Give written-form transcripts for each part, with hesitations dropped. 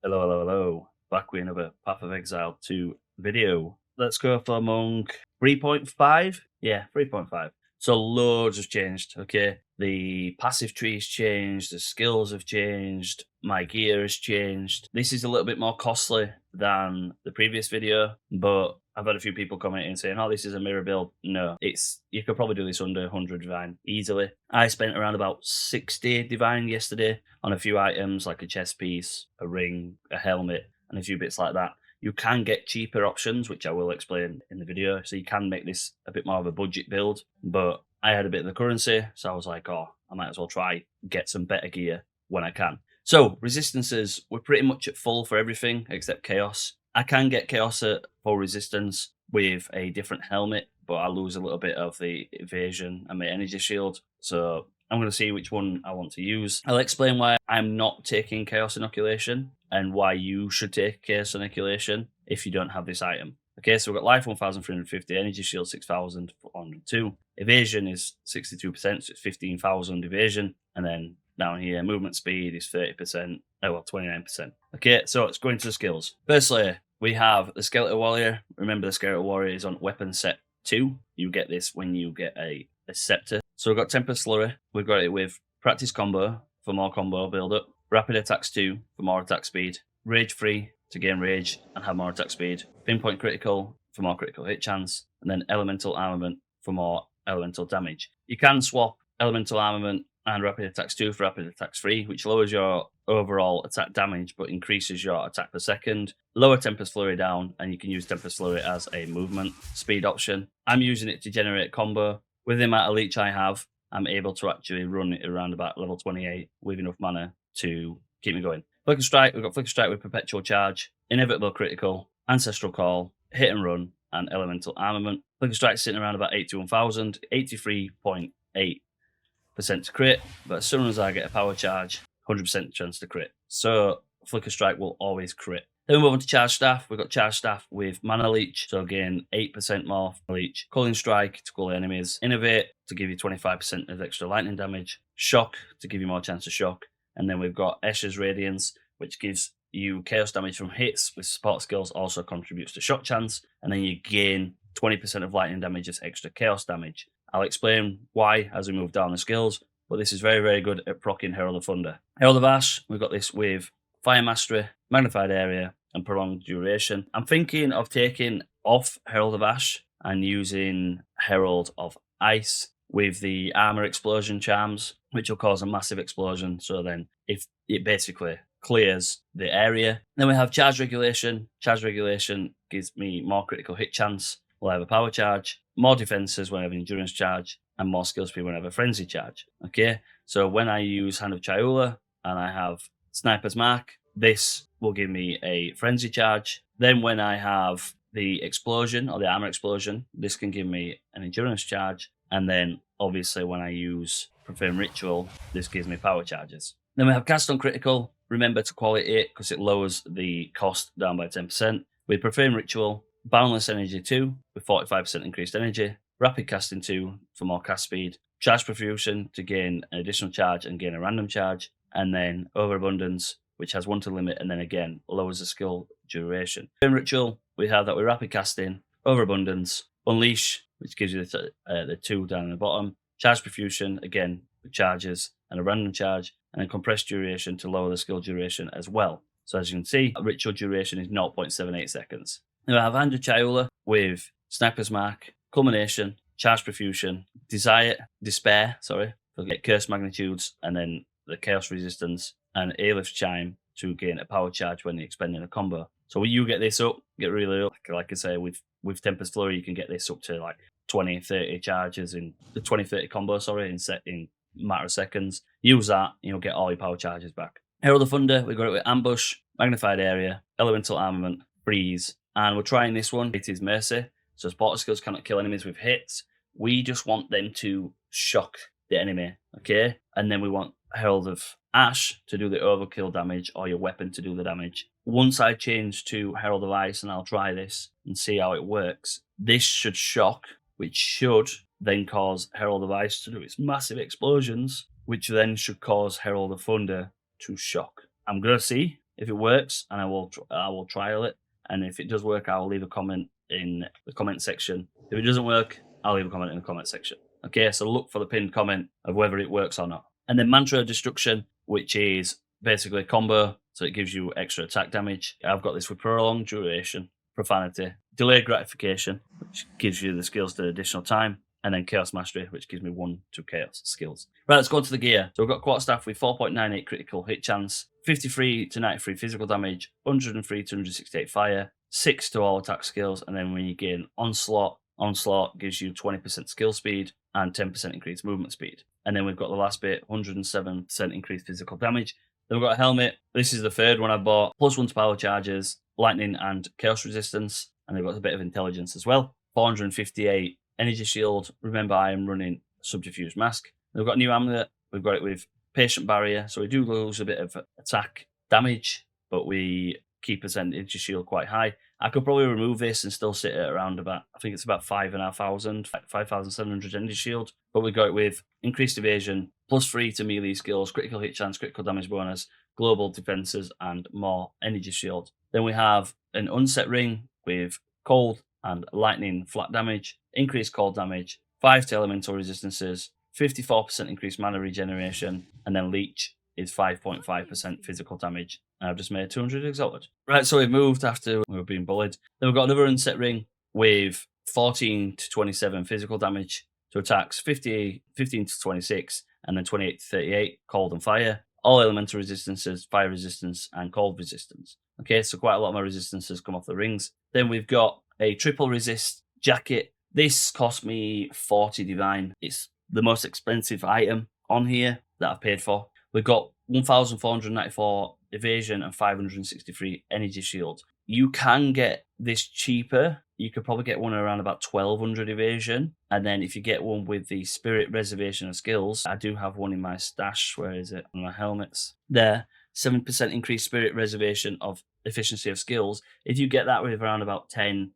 Hello, hello, hello. Back with another Path of Exile 2 video. Let's go for Monk 3.5. Yeah, 3.5. So loads has changed, okay? The passive tree has changed, the skills have changed, my gear has changed. This is a little bit more costly than the previous video, but I've had a few people commenting saying, oh, this is a mirror build. No, you could probably do this under 100 divine easily. I spent around about 60 divine yesterday on a few items like a chest piece, a ring, a helmet, and a few bits like that. You can get cheaper options, which I will explain in the video. So you can make this a bit more of a budget build, but I had a bit of the currency, so I was like, oh, I might as well try get some better gear when I can. So resistances, we're pretty much at full for everything except chaos. I can get chaos at full resistance with a different helmet, but I lose a little bit of the evasion and my energy shield. So I'm going to see which one I want to use. I'll explain why I'm not taking Chaos Inoculation and why you should take Chaos Inoculation if you don't have this item. Okay, so we've got Life 1,350, Energy Shield 6,402, Evasion is 62%, so it's 15,000 evasion, and then down here, Movement Speed is 30%, 29%. Okay, so let's go into the skills. Firstly, we have the Skeletal Warrior. Remember, the Skeletal Warrior is on Weapon Set 2. You get this when you get a Scepter. So we've got Tempest Flurry. We've got it with Practice Combo for more combo build-up. Rapid Attacks 2 for more attack speed. Rage Free to gain rage and have more attack speed. Pinpoint Critical for more critical hit chance. And then Elemental Armament for more elemental damage. You can swap Elemental Armament and Rapid Attacks 2 for Rapid Attacks 3, which lowers your overall attack damage but increases your attack per second. Lower Tempest Flurry down, and you can use Tempest Flurry as a movement speed option. I'm using it to generate combo. With the amount of leech I have, I'm able to actually run it around about level 28 with enough mana to keep me going. Flicker Strike, we've got Flicker Strike with Perpetual Charge, Inevitable Critical, Ancestral Call, Hit and Run, and Elemental Armament. Flicker Strike's sitting around about 81,000, 83.8% to crit, but as soon as I get a Power Charge, 100% chance to crit. So Flicker Strike will always crit. Then we move on to Charge Staff. We've got Charge Staff with Mana Leech, so again, 8% more Leech. Culling Strike to cool enemies. Innovate to give you 25% of extra lightning damage. Shock to give you more chance to shock. And then we've got Escher's Radiance, which gives you chaos damage from hits with support skills, also contributes to shock chance. And then you gain 20% of lightning damage as extra chaos damage. I'll explain why as we move down the skills, but this is very, very good at proccing Herald of Thunder. Herald of Ash, we've got this with Fire Mastery, Magnified Area, and Prolonged Duration. I'm thinking of taking off Herald of Ash and using Herald of Ice with the Armor Explosion charms, which will cause a massive explosion. So then if it basically clears the area. Then we have Charge Regulation. Charge Regulation gives me more critical hit chance. We'll have a Power Charge, more defenses when I have an Endurance Charge, and more skill speed when I have a Frenzy Charge. Okay, so when I use Hand of Chayula and I have Sniper's Mark, this will give me a Frenzy Charge. Then when I have the Explosion or the Armor Explosion, this can give me an Endurance Charge. And then obviously when I use Profane Ritual, this gives me Power Charges. Then we have Cast on Critical. Remember to quality it because it lowers the cost down by 10%. With Profane Ritual, Boundless Energy 2 with 45% increased energy. Rapid Casting 2 for more cast speed. Charge Profusion to gain an additional charge and gain a random charge. And then Overabundance, which has 1 to limit, and then again lowers the skill duration. In Ritual, we have that with Rapid Casting, Overabundance, Unleash, which gives you the 2 down at the bottom, Charge Profusion, again with charges and a random charge, and then Compressed Duration to lower the skill duration as well. So as you can see, Ritual duration is 0.78 seconds. Then we have Hand of Chayula with Sniper's Mark, Culmination, Charge Profusion, Despair, for Curse Magnitudes, and then the Chaos Resistance, and Aelif's Chime to gain a power charge when you're expending a combo. So when you get this up, get really up, like I say, with Tempest Flurry, you can get this up to like 20, 30 charges in the 20, 30 combo, in matter of seconds. Use that, you'll get all your power charges back. Herald of Thunder, we've got it with Ambush, Magnified Area, Elemental Armament, Freeze, and we're trying this one. It is Mercy. So supporter skills cannot kill enemies with hits. We just want them to shock the enemy, okay? And then we want Herald of Ash to do the overkill damage or your weapon to do the damage. Once I change to Herald of Ice, and I'll try this and see how it works, this should shock, which should then cause Herald of Ice to do its massive explosions, which then should cause Herald of Thunder to shock. I'm going to see if it works, and I will trial it. And if it does work, I'll leave a comment in the comment section. If it doesn't work, I'll leave a comment in the comment section. Okay, so look for the pinned comment of whether it works or not. And then Mantra Destruction, which is basically a combo, so it gives you extra attack damage. I've got this with Prolonged Duration, Profanity, Delayed Gratification, which gives you the skills to additional time, and then Chaos Mastery, which gives me 1 to Chaos skills. Right, let's go on to the gear. So we've got Quarterstaff with 4.98 critical hit chance, 53 to 93 physical damage, 103 to 168 fire, 6 to all attack skills, and then when you gain Onslaught gives you 20% skill speed and 10% increased movement speed. And then we've got the last bit, 107% increased physical damage. Then we've got a helmet. This is the third one I bought. +1 to power charges, lightning and chaos resistance. And they've got a bit of intelligence as well. 458 energy shield. Remember, I am running Subterfuge Mask. We've got a new amulet. We've got it with Patient Barrier. So we do lose a bit of attack damage, but we keep his energy shield quite high. I could probably remove this and still sit at around about, I think it's about 5,500, 5,700 energy shield. But we got it with increased evasion, +3 to melee skills, critical hit chance, critical damage bonus, global defenses, and more energy shield. Then we have an unset ring with cold and lightning flat damage, increased cold damage, 5 to elemental resistances, 54% increased mana regeneration, and then leech is 5.5% physical damage. And I've just made 200 exalted. Right, so we've moved after we were being bullied. Then we've got another unset ring with 14 to 27 physical damage to attacks, 15 to 26, and then 28 to 38 cold and fire. All elemental resistances, fire resistance, and cold resistance. Okay, so quite a lot of my resistances come off the rings. Then we've got a triple resist jacket. This cost me 40 divine. It's the most expensive item on here that I've paid for. We've got 1,494 evasion and 563 energy shield. You can get this cheaper. You could probably get one around about 1,200 evasion. And then if you get one with the spirit reservation of skills, I do have one in my stash. Where is it? On my helmets. There. 7% increased spirit reservation of efficiency of skills. If you get that with around about 10,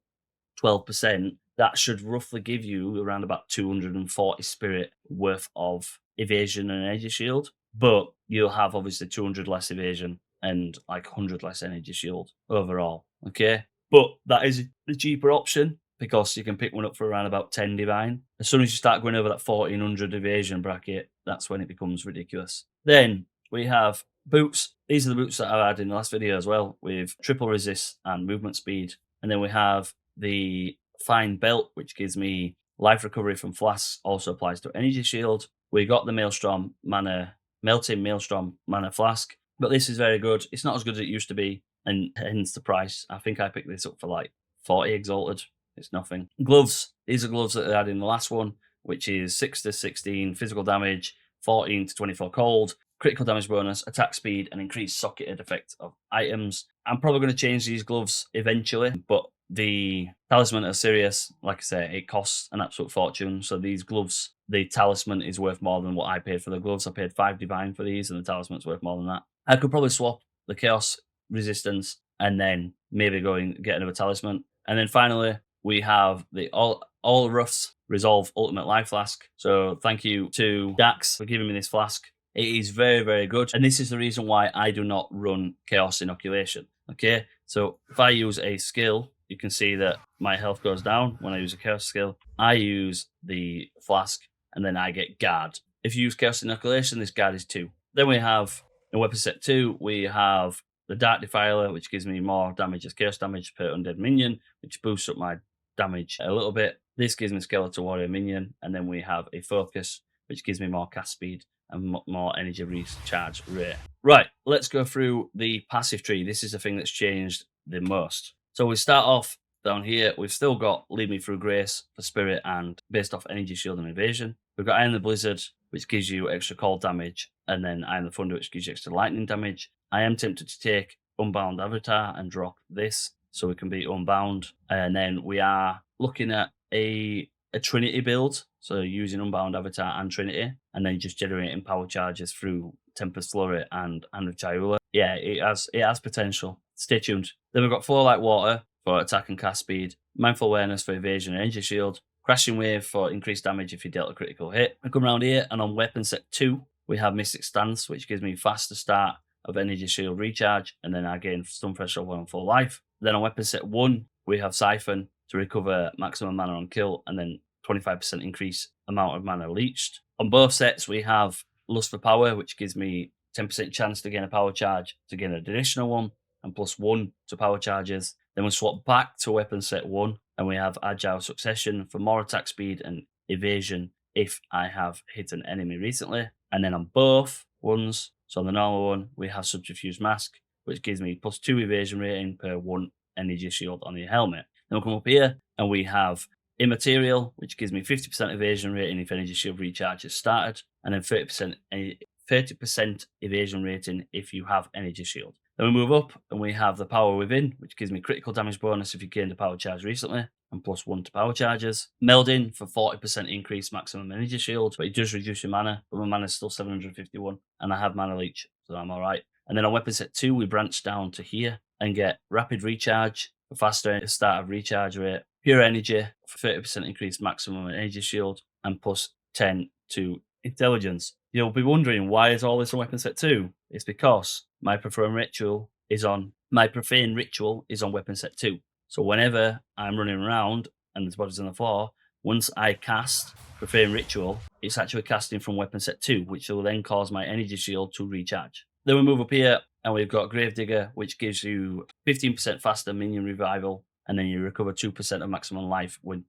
12%, that should roughly give you around about 240 spirit worth of evasion and energy shield. But you'll have obviously 200 less evasion and like 100 less energy shield overall. Okay. But that is the cheaper option because you can pick one up for around about 10 divine. As soon as you start going over that 1,400 evasion bracket, that's when it becomes ridiculous. Then we have boots. These are the boots that I had in the last video as well, with triple resist and movement speed. And then we have the fine belt, which gives me life recovery from flasks, also applies to energy shield. We got the melting maelstrom mana flask, but this is very good. It's not as good as it used to be, and hence the price. I think I picked this up for like 40 exalted. It's nothing. Gloves. These are gloves that I had in the last one, which is 6 to 16 physical damage, 14 to 24 cold, critical damage bonus, attack speed, and increased socketed effect of items. I'm probably going to change these gloves eventually, but the talisman of Sirius, like I say, it costs an absolute fortune. So these gloves, the talisman is worth more than what I paid for the gloves. I paid 5 divine for these, and the talisman's worth more than that. I could probably swap the chaos resistance and then maybe go and get another talisman. And then finally, we have the all Roughs Resolve Ultimate Life Flask. So thank you to Dax for giving me this flask. It is very, very good. And this is the reason why I do not run Chaos Inoculation. Okay, so if I use a skill, you can see that my health goes down when I use a Chaos skill. I use the flask, and then I get guard. If you use Chaos Inoculation, this guard is 2. Then we have, in weapon set 2, we have the Dark Defiler, which gives me more damage as Chaos damage per undead minion, which boosts up my damage a little bit. This gives me Skeletal Warrior minion, and then we have a Focus, which gives me more cast speed and more energy recharge rate. Right, let's go through the passive tree. This is the thing that's changed the most. So we start off down here. We've still got Lead Me Through Grace for spirit and based off energy shield and evasion. We've got Iron the Blizzard, which gives you extra cold damage, and then Iron the Thunder, which gives you extra lightning damage. I am tempted to take Unbound Avatar and drop this so we can be unbound. And then we are looking at a Trinity build, so using Unbound Avatar and Trinity, and then just generating power charges through Tempest Flurry and Hand of Chayula. Yeah, it has potential. Stay tuned. Then we've got Flow Like Water for attack and cast speed, Mindful Awareness for evasion and energy shield, Crashing Wave for increased damage if you dealt a critical hit. I come around here, and on weapon set 2, we have Mystic Stance, which gives me faster start of energy shield recharge, and then I gain stun threshold when on full life. Then on weapon set 1, we have Siphon to recover maximum mana on kill, and then 25% increase amount of mana leached. On both sets, we have Lust for Power, which gives me 10% chance to gain a power charge to gain an additional one, and +1 to power charges. Then we swap back to weapon set 1, and we have Agile Succession for more attack speed and evasion if I have hit an enemy recently. And then on both ones, so on the normal one, we have Subterfuge Mask, which gives me +2 evasion rating per 1 energy shield on your helmet. Then we'll come up here, and we have Immaterial, which gives me 50% evasion rating if energy shield recharge is started, and then 30% evasion rating if you have energy shield. Then we move up, and we have the Power Within, which gives me critical damage bonus if you gained a power charge recently, and +1 to power charges. Melding for 40% increase maximum energy shield, but it does reduce your mana, but my mana is still 751, and I have mana leech, so I'm alright. And then on weapon set 2, we branch down to here and get Rapid Recharge for faster start of recharge rate, Pure Energy for 30% increased maximum energy shield, and +10 to intelligence. You'll be wondering, why is all this on weapon set 2? It's because my Profane Ritual is on weapon set 2. So whenever I'm running around and there's bodies on the floor, once I cast Profane Ritual, it's actually casting from weapon set 2, which will then cause my energy shield to recharge. Then we move up here, and we've got Gravedigger, which gives you 15% faster minion revival, and then you recover 2% of maximum life when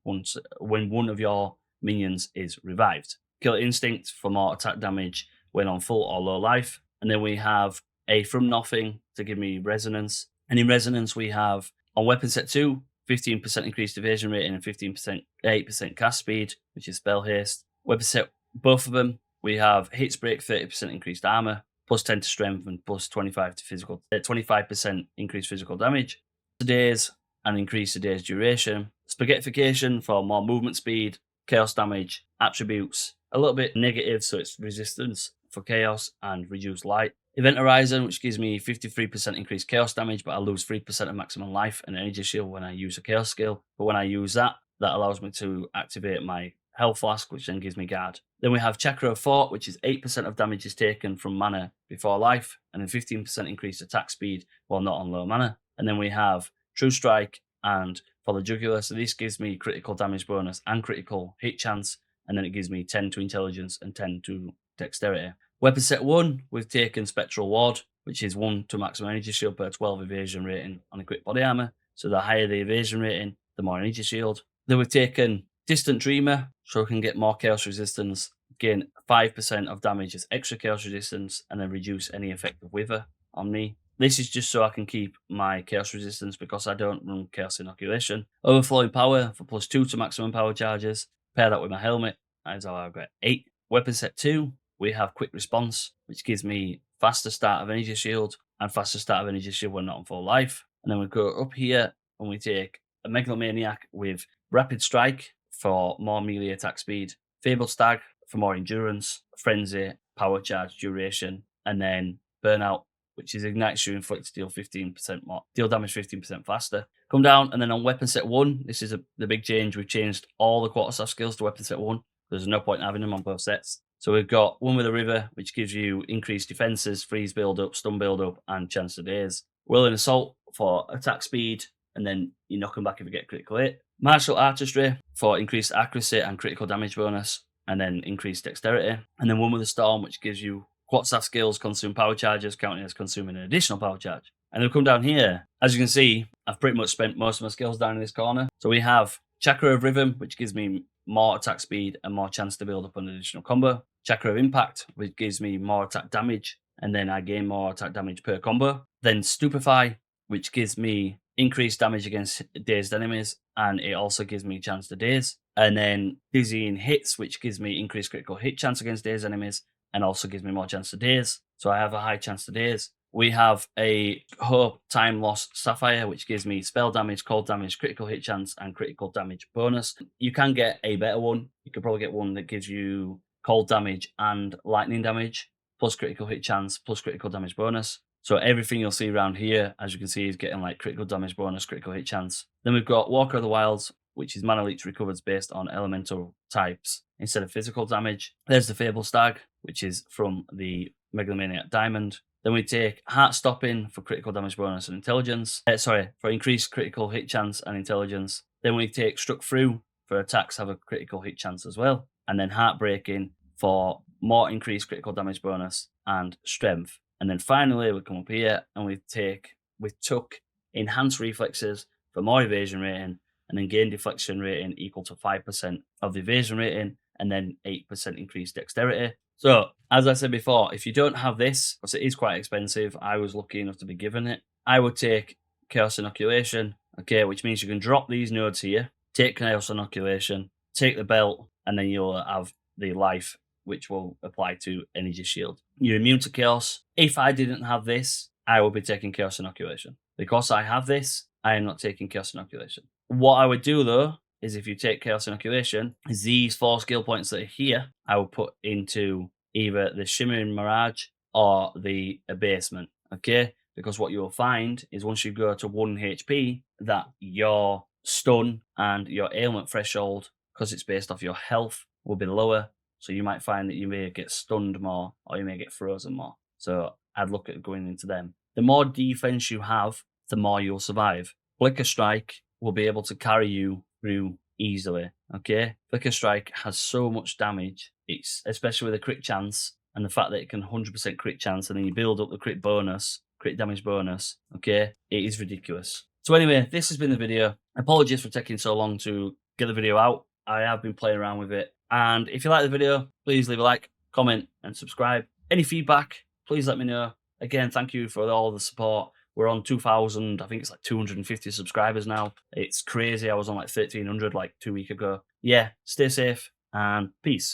one of your minions is revived. Killer Instinct for more attack damage when on full or low life. And then we have a From Nothing to give me Resonance. And in Resonance, we have on weapon set 2, 15% increased evasion rating and 8% cast speed, which is spell haste. Weapon set, both of them, we have Hits Break, 30% increased armor, +10 to strength, and +25 to physical, 25% increased physical damage. Days and increase the day's duration. Spaghettification for more movement speed, chaos damage, attributes, a little bit negative, so it's resistance for chaos and reduced light. Event Horizon, which gives me 53% increased chaos damage, but I lose 3% of maximum life and energy shield when I use a chaos skill. But when I use that allows me to activate my health flask, which then gives me guard. Then we have Chakra of Thought, which is 8% of damage is taken from mana before life, and then 15% increased attack speed while not on low mana. And then we have True Strike and for the Jugular, so this gives me critical damage bonus and critical hit chance, and then it gives me 10 to intelligence and 10 to dexterity. Weapon set 1, we've taken Spectral Ward, which is 1 to maximum energy shield per 12 evasion rating on equipped body armor. So the higher the evasion rating, the more energy shield. Then we've taken Distant Dreamer, so we can get more chaos resistance, gain 5% of damage as extra chaos resistance, and then reduce any effect of Wither on me. This is just so I can keep my chaos resistance because I don't run chaos inoculation. Overflowing Power for +2 to maximum power charges. Pair that with my helmet, that is how I got 8. Weapon set 2, we have Quick Response, which gives me faster start of energy shield and faster start of energy shield when not on full life. And then we go up here and we take a Megalomaniac with Rapid Strike for more melee attack speed, Fabled Stag for more endurance, Frenzy, power charge duration, and then Burnout, which is ignites you, inflict deal 15% more, deal damage 15% faster. Come down, and then on weapon set 1, this is the big change. We've changed all the Quarterstaff skills to weapon set 1. There's no point in having them on both sets. So we've got One with a River, which gives you increased defenses, freeze build up, stun build up, and chance to daze. Whirling Assault for attack speed, and then you knock them back if you get critical hit. Martial Artistry for increased accuracy and critical damage bonus, and then increased dexterity. And then One with a Storm, which gives you Quarterstaff skills consume power charges, counting as consuming an additional power charge. And then we come down here. As you can see, I've pretty much spent most of my skills down in this corner. So we have Chakra of Rhythm, which gives me more attack speed and more chance to build up an additional combo. Chakra of Impact, which gives me more attack damage, and then I gain more attack damage per combo. Then Stupefy, which gives me increased damage against dazed enemies, and it also gives me a chance to daze. And then Dizzying Hits, which gives me increased critical hit chance against dazed enemies, and also gives me more chance to daze. So I have a high chance to daze. We have a Hope Time Loss Sapphire, which gives me spell damage, cold damage, critical hit chance, and critical damage bonus. You can get a better one. You could probably get one that gives you cold damage and lightning damage, plus critical hit chance, plus critical damage bonus. So everything you'll see around here, as you can see, is getting like critical damage bonus, critical hit chance. Then we've got Walker of the Wilds, which is mana leech recovered based on elemental types instead of physical damage. There's the Fabled Stag, which is from the Megalomaniac Diamond. Then we take heart stopping for critical damage bonus and intelligence. For increased critical hit chance and intelligence. Then we take struck through for attacks have a critical hit chance as well. And then heartbreaking for more increased critical damage bonus and strength. And then finally we come up here and we took enhanced reflexes for more evasion rating, and then gain deflection rating equal to 5% of the evasion rating, and then 8% increased dexterity. So, as I said before, if you don't have this, because it is quite expensive, I was lucky enough to be given it, I would take Chaos Inoculation, okay, which means you can drop these nodes here, take Chaos Inoculation, take the belt, and then you'll have the life, which will apply to Energy Shield. You're immune to Chaos. If I didn't have this, I would be taking Chaos Inoculation. Because I have this, I am not taking Chaos Inoculation. What I would do, though, is if you take Chaos Inoculation, is these 4 skill points that are here, I will put into either the Shimmering Mirage or the Abasement, okay? Because what you will find is once you go to 1 HP, that your stun and your ailment threshold, because it's based off your health, will be lower. So you might find that you may get stunned more or you may get frozen more. So I'd look at going into them. The more defense you have, the more you'll survive. Flicker Strike will be able to carry you through easily, okay? Flicker Strike has so much damage, it's especially with a crit chance and the fact that it can 100% crit chance and then you build up the crit damage bonus, okay? It is ridiculous. So anyway, this has been the video. Apologies for taking so long to get the video out. I have been playing around with it. And if you like the video, please leave a like, comment, and subscribe. Any feedback, please let me know. Again, thank you for all the support. We're on 2,000, I think it's like 250 subscribers now. It's crazy. I was on like 1,300 like 2 weeks ago. Yeah, stay safe and peace.